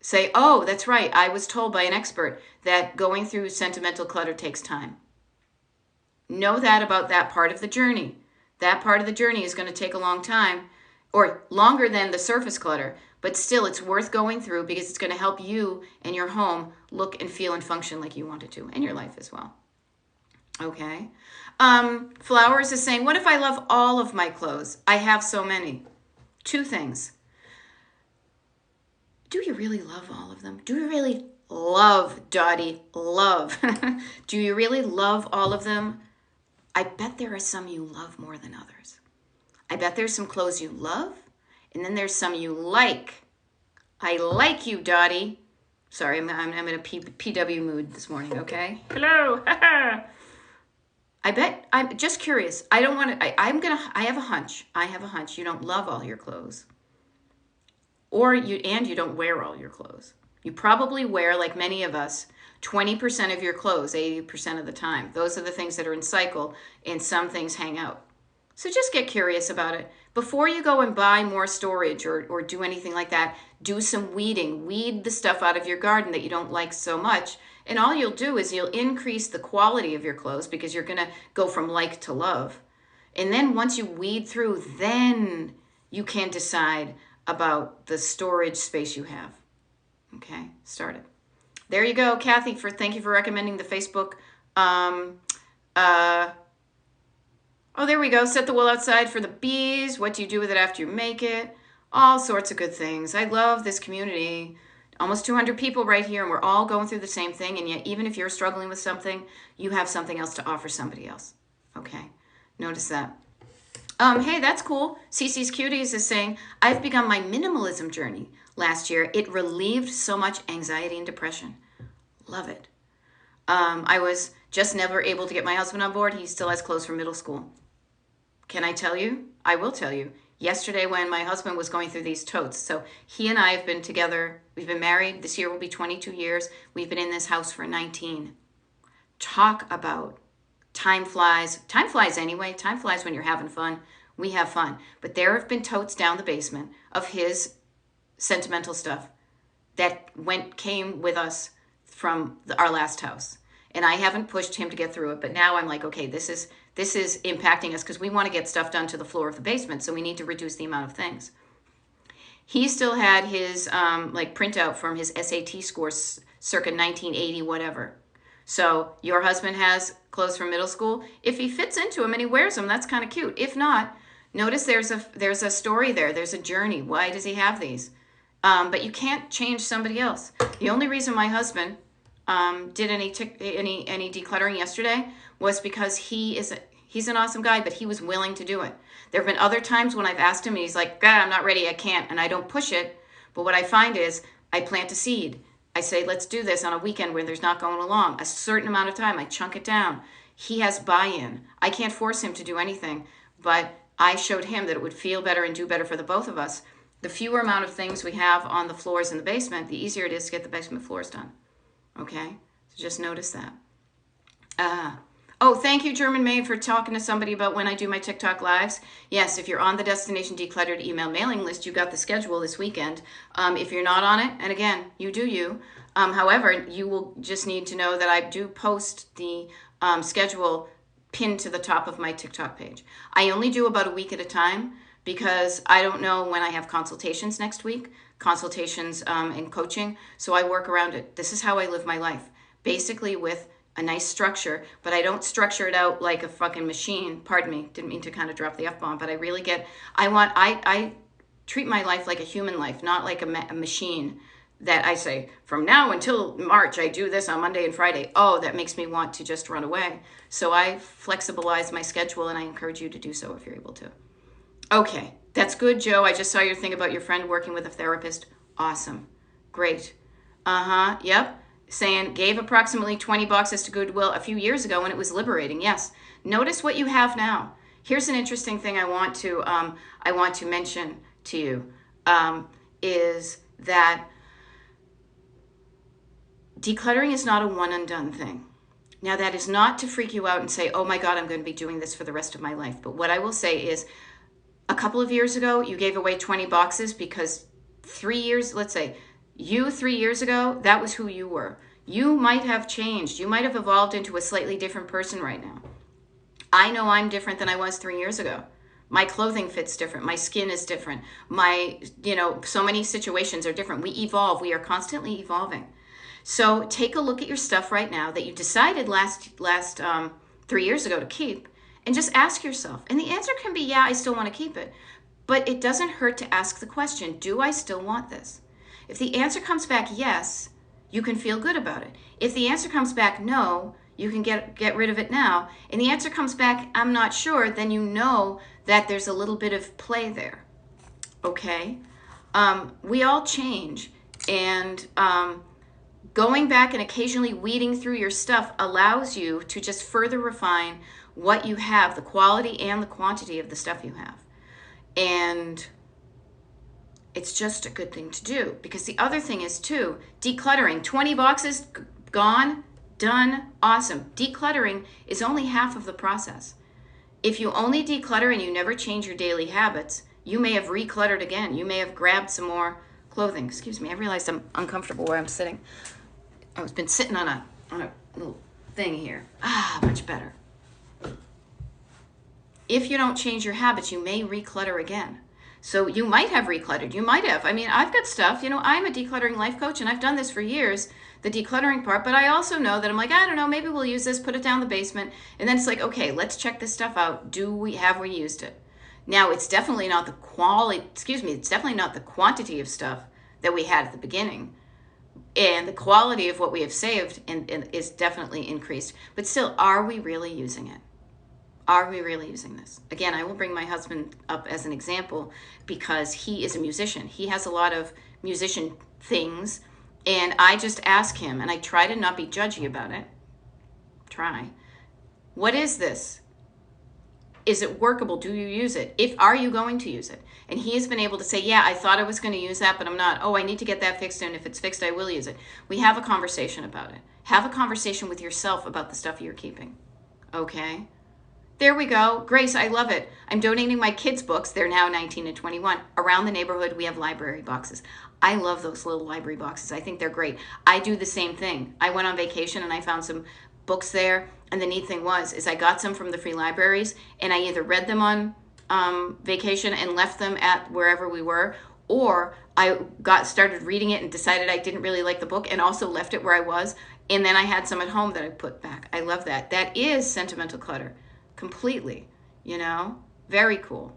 say, oh, that's right. I was told by an expert that going through sentimental clutter takes time. Know that about that part of the journey. That part of the journey is going to take a long time, or longer than the surface clutter, but still it's worth going through because it's going to help you and your home look and feel and function like you want it to, and your life as well. Okay. Flowers is saying, what if I love all of my clothes? I have so many. 2 things. Do you really love all of them? Do you really love, Dottie, love? Do you really love all of them? I bet there are some you love more than others. I bet there's some clothes you love, and then there's some you like. I like you, Dottie. Sorry, I'm in a PW mood this morning, okay? Hello. I'm just curious. I don't want to, I have a hunch. You don't love all your clothes. And you don't wear all your clothes. You probably wear, like many of us, 20% of your clothes 80% of the time. Those are the things that are in cycle, and some things hang out. So just get curious about it. Before you go and buy more storage or do anything like that, do some weeding. Weed the stuff out of your garden that you don't like so much. And all you'll do is you'll increase the quality of your clothes because you're going to go from like to love. And then once you weed through, then you can decide about the storage space you have. Okay, start it. There you go, Kathy. Thank you for recommending the Facebook. Oh, there we go. Set the wool outside for the bees. What do you do with it after you make it? All sorts of good things. I love this community. Almost 200 people right here, and we're all going through the same thing. And yet, even if you're struggling with something, you have something else to offer somebody else. Okay, notice that. Hey, that's cool. CC's Cuties is saying, I've begun my minimalism journey last year. It relieved so much anxiety and depression. Love it. I was just never able to get my husband on board. He still has clothes from middle school. Can I tell you? I will tell you. Yesterday when my husband was going through these totes, so he and I have been together, we've been married, this year will be 22 years, we've been in this house for 19. Talk about time flies. Time flies anyway. Time flies when you're having fun. We have fun. But there have been totes down the basement of his sentimental stuff that came with us from our last house. And I haven't pushed him to get through it, but now I'm like, okay, this is impacting us because we want to get stuff done to the floor of the basement, so we need to reduce the amount of things. He still had his like printout from his SAT scores circa 1980, whatever. So your husband has clothes from middle school. If he fits into them and he wears them, that's kind of cute. If not, notice there's a story there. There's a journey. Why does he have these? But you can't change somebody else. The only reason my husband did any decluttering yesterday was because he's an awesome guy, but he was willing to do it. There have been other times when I've asked him and he's like, God, I'm not ready, I can't, and I don't push it. But what I find is I plant a seed. I say, let's do this on a weekend where there's not going along. A certain amount of time, I chunk it down. He has buy-in. I can't force him to do anything, but I showed him that it would feel better and do better for the both of us. The fewer amount of things we have on the floors in the basement, the easier it is to get the basement floors done. Okay? So just notice that. Oh, thank you, German Maid, for talking to somebody about when I do my TikTok lives. Yes, if you're on the Destination Decluttered email mailing list, you got the schedule this weekend. If you're not on it, and again, you do you. However, you will just need to know that I do post the schedule pinned to the top of my TikTok page. I only do about a week at a time because I don't know when I have consultations next week, consultations and coaching, so I work around it. This is how I live my life, basically with a nice structure, but I don't structure it out like a fucking machine. Pardon me, didn't mean to kind of drop the F-bomb, but I treat my life like a human life, not like a machine that I say, from now until March, I do this on Monday and Friday. Oh, that makes me want to just run away. So I flexibilize my schedule, and I encourage you to do so if you're able to. Okay, that's good, Joe. I just saw your thing about your friend working with a therapist. Awesome. Great. Yep. Saying gave approximately 20 boxes to Goodwill a few years ago when it was liberating. Yes. Notice what you have now. Here's an interesting thing I want to mention to you is that decluttering is not a one and done thing. Now, that is not to freak you out and say, oh my God, I'm going to be doing this for the rest of my life. But what I will say is a couple of years ago, you gave away 20 boxes because 3 years, let's say, 3 years ago, that was who you were. You might have changed. You might have evolved into a slightly different person right now. I know I'm different than I was 3 years ago. My clothing fits different. My skin is different. So many situations are different. We evolve. We are constantly evolving. So take a look at your stuff right now that you decided last 3 years ago to keep, and just ask yourself. And the answer can be, yeah, I still want to keep it. But it doesn't hurt to ask the question, do I still want this? If the answer comes back yes, you can feel good about it. If the answer comes back no, you can get rid of it now. And the answer comes back, I'm not sure, then you know that there's a little bit of play there. Okay? We all change. And going back and occasionally weeding through your stuff allows you to just further refine what you have, the quality and the quantity of the stuff you have. And it's just a good thing to do, because the other thing is too, decluttering, 20 boxes gone, done, awesome. Decluttering is only half of the process. If you only declutter and you never change your daily habits, you may have recluttered again. You may have grabbed some more clothing. Excuse me, I realized I'm uncomfortable where I'm sitting. I've been sitting on a little thing here. Much better. If you don't change your habits, you may reclutter again. So you might have recluttered. You might have. I mean, I've got stuff. I'm a decluttering life coach, and I've done this for years, the decluttering part. But I also know that I'm like, I don't know, maybe we'll use this, put it down the basement. And then it's like, okay, let's check this stuff out. Have we used it? Now, it's definitely not the it's definitely not the quantity of stuff that we had at the beginning. And the quality of what we have saved is definitely increased. But still, are we really using it? Are we really using this? Again, I will bring my husband up as an example because he is a musician. He has a lot of musician things, and I just ask him, and I try to not be judgy about it. try. What is this? Is it workable? Do you use it? Are you going to use it? And he has been able to say, yeah, I thought I was going to use that, but I'm not. Oh, I need to get that fixed, and if it's fixed, I will use it. We have a conversation about it. Have a conversation with yourself about the stuff you're keeping. Okay? There we go. Grace, I love it. I'm donating my kids' books. They're now 19 and 21. Around the neighborhood, we have library boxes. I love those little library boxes. I think they're great. I do the same thing. I went on vacation and I found some books there. And the neat thing is I got some from the free libraries, and I either read them on vacation and left them at wherever we were, or I started reading it and decided I didn't really like the book and also left it where I was. And then I had some at home that I put back. I love that. That is sentimental clutter. Completely, very cool.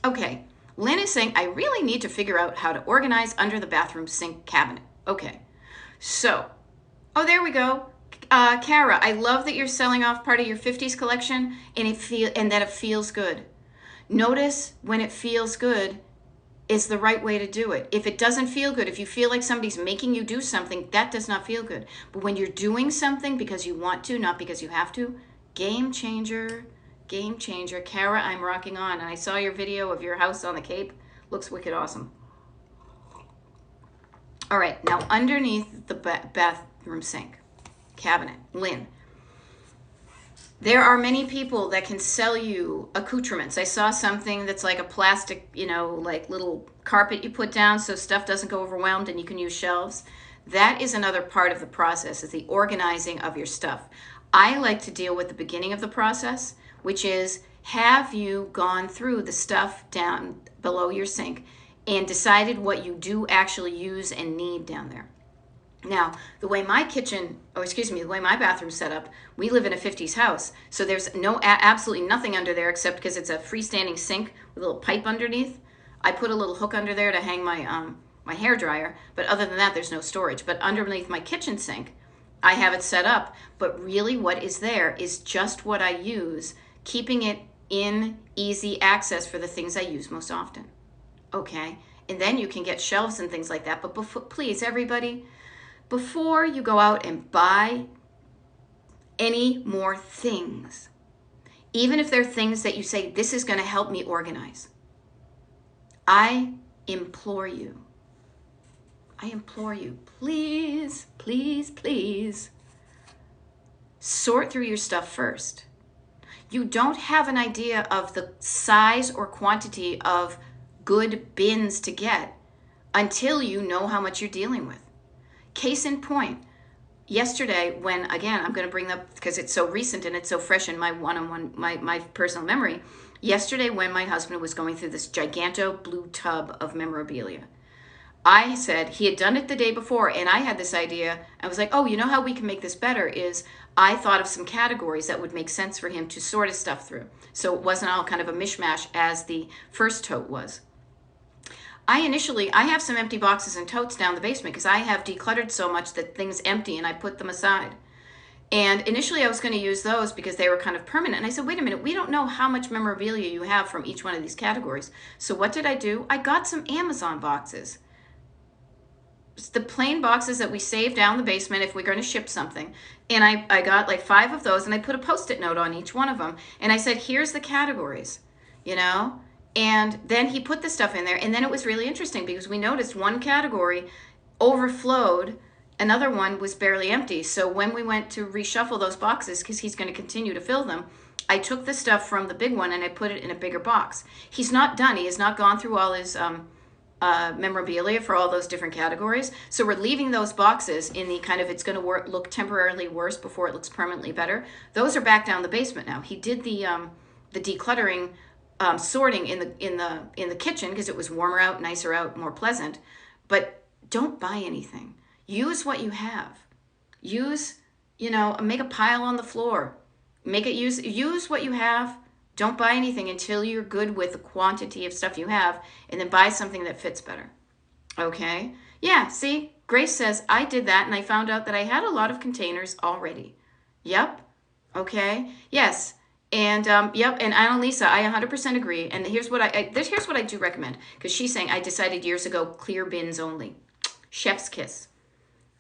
Okay, Lynn is saying, I really need to figure out how to organize under the bathroom sink cabinet. Okay, so, there we go. Kara, I love that you're selling off part of your 50s collection and that it feels good. Notice when it feels good is the right way to do it. If it doesn't feel good, if you feel like somebody's making you do something, that does not feel good. But when you're doing something because you want to, not because you have to, game changer, game changer. Kara, I'm rocking on. And I saw your video of your house on the Cape. Looks wicked awesome. All right, now underneath the bathroom sink cabinet, Lynn, there are many people that can sell you accoutrements. I saw something that's like a plastic, like little carpet you put down so stuff doesn't go overwhelmed and you can use shelves. That is another part of the process, is the organizing of your stuff. I like to deal with the beginning of the process, which is, have you gone through the stuff down below your sink and decided what you do actually use and need down there? Now, the way my bathroom's set up, we live in a 50s house, so there's absolutely nothing under there except because it's a freestanding sink with a little pipe underneath. I put a little hook under there to hang my hair dryer, but other than that, there's no storage. But underneath my kitchen sink, I have it set up, but really what is there is just what I use, keeping it in easy access for the things I use most often. Okay? And then you can get shelves and things like that, but please, everybody, before you go out and buy any more things, even if they're things that you say, this is going to help me organize, I implore you, please, please, please, sort through your stuff first. You don't have an idea of the size or quantity of good bins to get until you know how much you're dealing with. Case in point, yesterday when, again, I'm going to bring up because it's so recent and it's so fresh in my my personal memory, yesterday when my husband was going through this giganto blue tub of memorabilia, I said, he had done it the day before, and I had this idea. I was like, you know how we can make this better is I thought of some categories that would make sense for him to sort his stuff through. So it wasn't all kind of a mishmash as the first tote was. I have some empty boxes and totes down the basement because I have decluttered so much that things empty and I put them aside. And initially I was going to use those because they were kind of permanent. And I said, wait a minute, we don't know how much memorabilia you have from each one of these categories. So what did I do? I got some Amazon boxes. It's the plain boxes that we save down the basement if we're going to ship something. And I got like 5 of those and I put a Post-it note on each one of them. And I said, here's the categories, And then he put the stuff in there, and then it was really interesting because we noticed one category overflowed, another one was barely empty. So when we went to reshuffle those boxes, because he's going to continue to fill them, I took the stuff from the big one and I put it in a bigger box. He's not done. He has not gone through all his memorabilia for all those different categories. So we're leaving those boxes in the kind of, it's going to look temporarily worse before it looks permanently better. Those are back down the basement now. He did the decluttering sorting in the kitchen because it was warmer out, nicer out, more pleasant. But don't buy anything. Use what you have. Make a pile on the floor. Use what you have. Don't buy anything until you're good with the quantity of stuff you have, and then buy something that fits better. Okay? Yeah, see, Grace says, I did that and I found out that I had a lot of containers already. Yep. Okay? Yes. And yep, and Annalisa, I 100% agree. And here's what I do recommend, because she's saying I decided years ago clear bins only. Chef's kiss.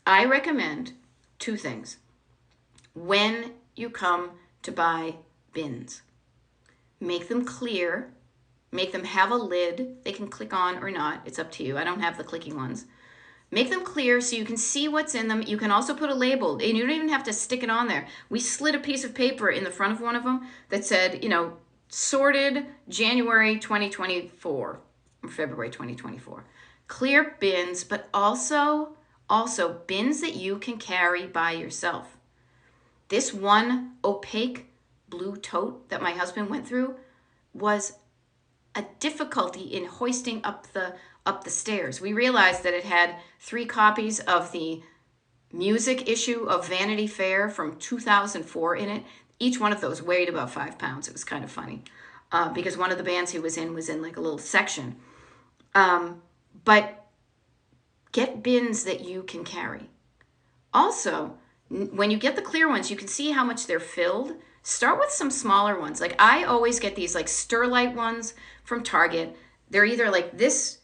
I recommend 2 things. When you come to buy bins. Make them clear. Make them have a lid they can click on or not. It's up to you. I don't have the clicking ones. Make them clear so you can see what's in them. You can also put a label, and you don't even have to stick it on there. We slid a piece of paper in the front of one of them that said, sorted January 2024 or February 2024. Clear bins, but also bins that you can carry by yourself. This one opaque blue tote that my husband went through was a difficulty in hoisting up the stairs. We realized that it had 3 copies of the music issue of Vanity Fair from 2004 in it. Each one of those weighed about 5 pounds. It was kind of funny because one of the bands he was in like a little section. But get bins that you can carry. Also, when you get the clear ones, you can see how much they're filled. Start with some smaller ones. Like I always get these like Sterlite ones from Target. They're either like this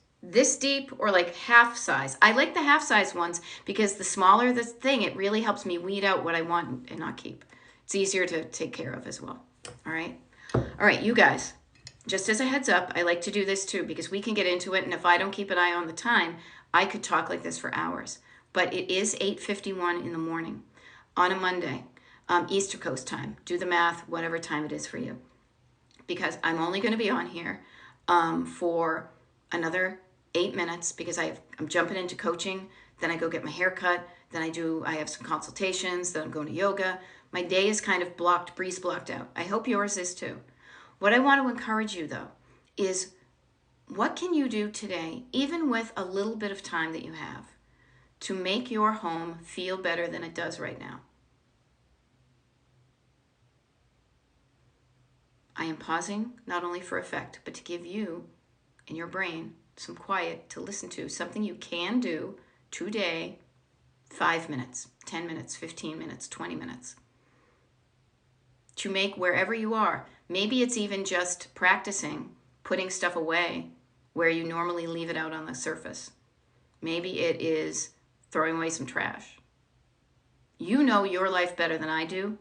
deep or like half size. I like the half size ones because the smaller the thing, it really helps me weed out what I want and not keep. It's easier to take care of as well. All right, you guys, just as a heads up, I like to do this too because we can get into it, and if I don't keep an eye on the time, I could talk like this for hours. But it is 8:51 in the morning on a Monday, Easter Coast time. Do the math, whatever time it is for you. Because I'm only going to be on here for another 8 minutes because I'm jumping into coaching. Then I go get my hair cut. Then I have some consultations. Then I'm going to yoga. My day is kind of breeze blocked out. I hope yours is too. What I want to encourage you though is what can you do today, even with a little bit of time that you have, to make your home feel better than it does right now? I am pausing not only for effect, but to give you in your brain some quiet to listen to, something you can do today, 5 minutes, 10 minutes, 15 minutes, 20 minutes, to make wherever you are. Maybe it's even just practicing putting stuff away where you normally leave it out on the surface. Maybe it is throwing away some trash. You know your life better than I do,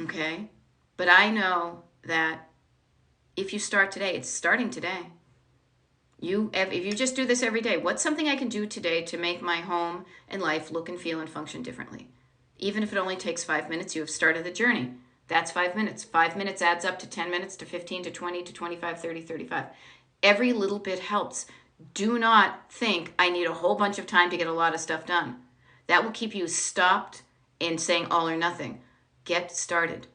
okay? But I know that if you start today, it's starting today. If you just do this every day, what's something I can do today to make my home and life look and feel and function differently? Even if it only takes 5 minutes, you have started the journey. That's 5 minutes. 5 minutes adds up to 10 minutes, to 15, to 20, to 25, 30, 35. Every little bit helps. Do not think I need a whole bunch of time to get a lot of stuff done. That will keep you stopped in saying all or nothing. Get started.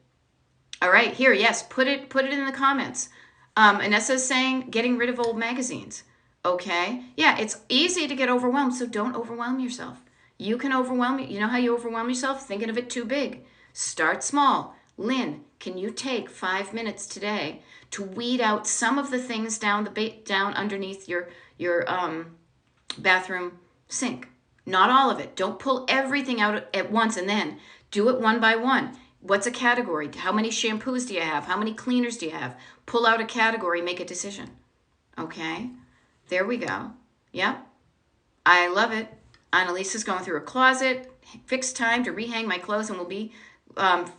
All right, here, yes, put it in the comments. Anessa's saying getting rid of old magazines. Okay, yeah, it's easy to get overwhelmed, so don't overwhelm yourself. You can overwhelm, you know how you overwhelm yourself? Thinking of it too big. Start small. Lynn, can you take 5 minutes today to weed out some of the things down underneath your bathroom sink? Not all of it. Don't pull everything out at once and then do it one by one. What's a category? How many shampoos do you have? How many cleaners do you have? Pull out a category, make a decision. Okay, there we go. Yep, I love it. Annalisa's going through her closet, fixed time to rehang my clothes, and we'll be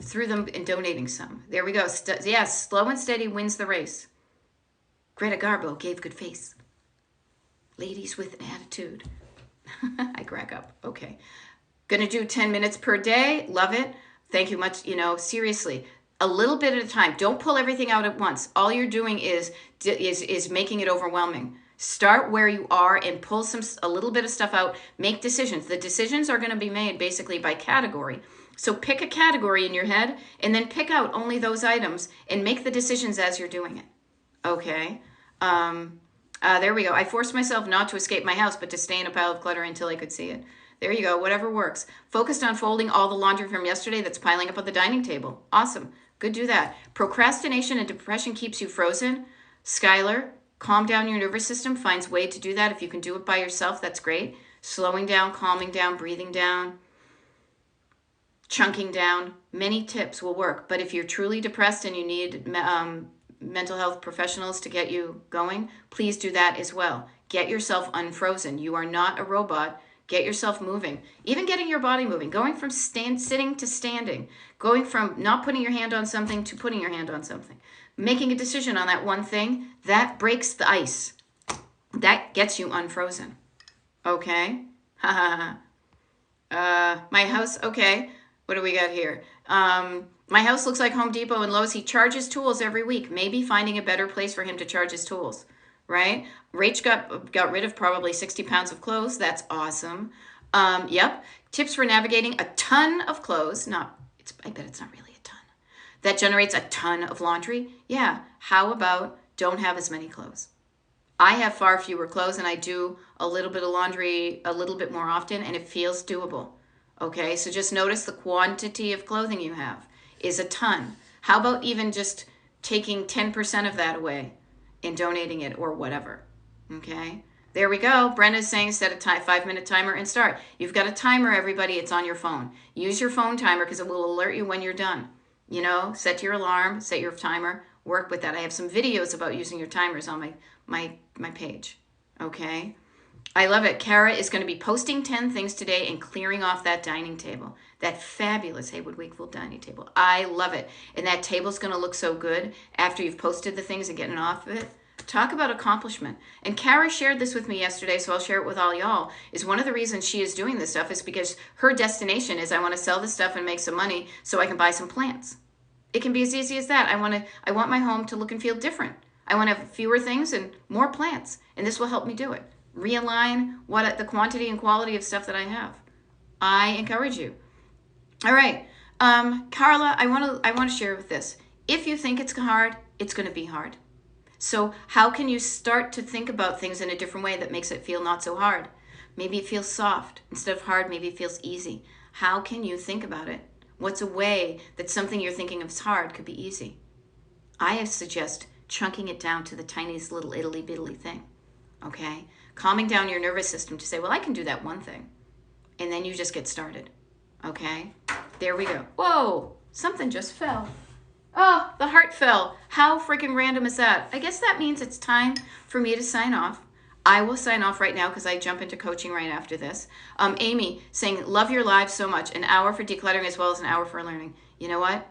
through them and donating some. There we go. Yes, slow and steady wins the race. Greta Garbo gave good face. Ladies with an attitude. I crack up. Okay. Gonna do 10 minutes per day. Love it. Thank you much. Seriously, a little bit at a time. Don't pull everything out at once. All you're doing is making it overwhelming. Start where you are and pull a little bit of stuff out. Make decisions. The decisions are going to be made basically by category. So pick a category in your head and then pick out only those items and make the decisions as you're doing it. Okay. There we go. I forced myself not to escape my house, but to stay in a pile of clutter until I could see it. There you go. Whatever works. Focused on folding all the laundry from yesterday that's piling up on the dining table. Awesome. Good, do that. Procrastination and depression keeps you frozen. Skylar, calm down your nervous system. Finds way to do that. If you can do it by yourself, that's great. Slowing down, calming down, breathing down, chunking down. Many tips will work. But if you're truly depressed and you need mental health professionals to get you going, please do that as well. Get yourself unfrozen. You are not a robot. Get yourself moving. Even getting your body moving. Going from sitting to standing. Going from not putting your hand on something to putting your hand on something. Making a decision on that one thing, that breaks the ice. That gets you unfrozen. Okay? Ha ha. My house, okay. What do we got here? My house looks like Home Depot and Lowe's. He charges tools every week. Maybe finding a better place for him to charge his tools, right? Rach got rid of probably 60 pounds of clothes. That's awesome. Yep. Tips for navigating a ton of clothes. I bet it's not really a ton. That generates a ton of laundry. Yeah. How about don't have as many clothes? I have far fewer clothes and I do a little bit of laundry a little bit more often and it feels doable. Okay, so just notice the quantity of clothing you have is a ton. How about even just taking 10% of that away and donating it or whatever? Okay, there we go. Brenda's saying set a 5-minute timer and start. You've got a timer, everybody. It's on your phone. Use your phone timer because it will alert you when you're done. You know, set your alarm, set your timer, work with that. I have some videos about using your timers on my page. Okay. I love it. Kara is going to be posting 10 things today and clearing off that dining table. That fabulous Haywood Wakefield dining table. I love it. And that table's going to look so good after you've posted the things and getting off of it. Talk about accomplishment. And Kara shared this with me yesterday, so I'll share it with all y'all, is one of the reasons she is doing this stuff is because her destination is I want to sell this stuff and make some money so I can buy some plants. It can be as easy as that. I want my home to look and feel different. I want to have fewer things and more plants. And this will help me do it. Realign the quantity and quality of stuff that I have. I encourage you. All right, Carla, I want to share with this. If you think it's hard, it's going to be hard. So how can you start to think about things in a different way that makes it feel not so hard? Maybe it feels soft instead of hard. Maybe it feels easy. How can you think about it? What's a way that something you're thinking of is hard could be easy? I suggest chunking it down to the tiniest little itty bitty thing. Okay, calming down your nervous system to say, well, I can do that one thing. And then you just get started. Okay, there we go. Whoa, something just fell. Oh, the heart fell. How freaking random is that? I guess that means it's time for me to sign off. I will sign off right now because I jump into coaching right after this. Amy saying, love your live so much. An hour for decluttering as well as an hour for learning. You know what?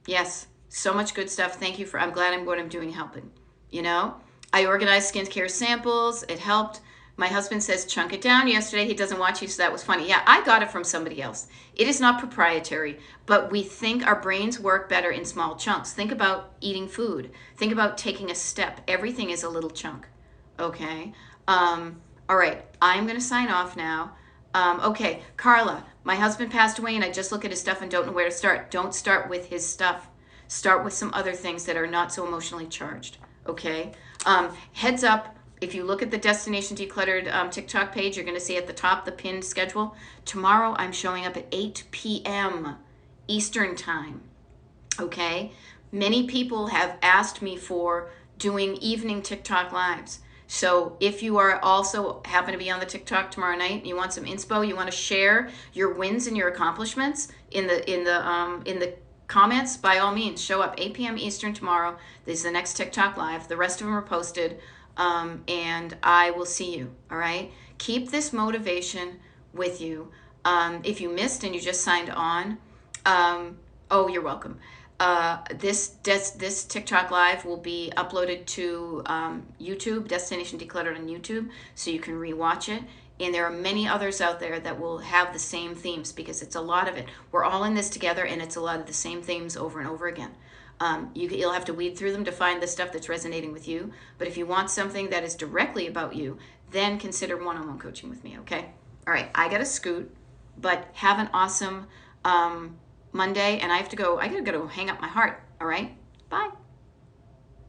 Yes, so much good stuff. Thank you I'm glad what I'm doing helping. You know? I organized skincare samples. It helped. My husband says chunk it down yesterday. He doesn't watch you, so that was funny. Yeah, I got it from somebody else. It is not proprietary, but we think our brains work better in small chunks. Think about eating food. Think about taking a step. Everything is a little chunk. Okay? All right. I'm going to sign off now. Okay, Carla, my husband passed away and I just look at his stuff and don't know where to start. Don't start with his stuff. Start with some other things that are not so emotionally charged. Okay? Heads up, if you look at the Destination Decluttered TikTok page, you're going to see at the top the pinned schedule. Tomorrow I'm showing up at 8 p.m. Eastern Time. Okay? Many people have asked me for doing evening TikTok lives. So if you are also happen to be on the TikTok tomorrow night and you want some inspo, you want to share your wins and your accomplishments in the comments, by all means, show up 8 p.m. Eastern tomorrow. This is the next TikTok live. The rest of them are posted, and I will see you, all right? Keep this motivation with you. If you missed and you just signed on, oh, you're welcome. This TikTok live will be uploaded to YouTube, Destination Decluttered on YouTube, so you can rewatch it. And there are many others out there that will have the same themes because it's a lot of it. We're all in this together, and it's a lot of the same themes over and over again. You'll have to weed through them to find the stuff that's resonating with you. But if you want something that is directly about you, then consider one-on-one coaching with me, okay? All right, I got to scoot, but have an awesome Monday, and I gotta go hang up my heart, all right? Bye.